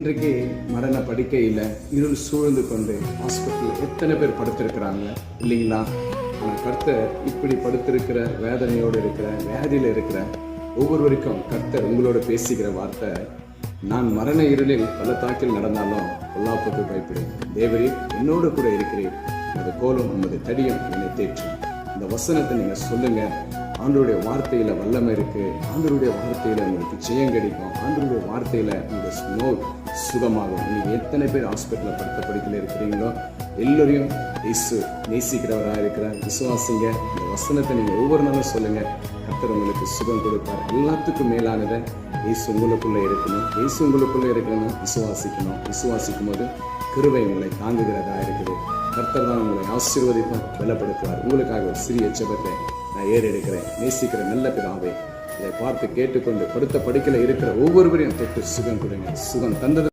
இன்றைக்கு மரண படுக்கையில் இருள் சூழ்ந்து கொண்டு ஹாஸ்பிட்டலில் எத்தனை பேர் படுத்திருக்கிறாங்க இல்லைங்களா? ஆனால் கர்த்தர் இப்படி படுத்திருக்கிற வேதனையோடு இருக்கிற வியாதியில் இருக்கிற ஒவ்வொருவருக்கும் கர்த்தர் உங்களோட பேசுகிற வார்த்தை, நான் மரண இருளில் பள்ளத்தாக்கில் நடந்தாலும் பொல்லாப்புக்கு பயப்படேன், தேவரீர் என்னோடு கூட இருக்கிறேன், உமது கோலும் உமது தடியும் என்னை தேற்றும். இந்த வசனத்தை நீங்கள் சொல்லுங்க. ஆண்டவருடைய வார்த்தையில வல்லமை இருக்கு. ஆண்டவருடைய வார்த்தையில உங்களுக்கு ஜெயம் கிடைக்கும். ஆண்டவருடைய வார்த்தையில உங்க நோய் சுகமாகும். நீங்க எத்தனை பேர் ஹாஸ்பிட்டலில் படுத்த படுக்கையில் இருக்கிறீங்களோ எல்லோரையும் இயேசு நேசிக்கிறவராக இருக்கிறார். விசுவாசிங்க. இந்த வசனத்தை நீங்க ஒவ்வொரு நாளும் சொல்லுங்க. கர்த்தர் உங்களுக்கு சுகம் கொடுப்பார். எல்லாத்துக்கும் மேலானதை இயேசு உங்களுக்குள்ள இருக்கணும். இயேசு உங்களுக்குள்ள இருக்கணும். விசுவாசிக்கும் போது கிருபை உங்களை தாங்குகிறதா இருக்குது. கர்த்தர் தான் உங்களை ஆசீர்வதிப்பார், பலப்படுத்துவார். உங்களுக்காக ஒரு சிறிய ஜெபத்தை நான் ஏறெடுக்கிறேன். நேசிக்கிற நல்ல பிதாவே, இதை பார்த்து கேட்டுக்கொண்டு படுத்த படுக்கையில் இருக்கிற ஒவ்வொருவரையும் தொட்டு சுகம் கொடுங்க. சுகம் தந்தது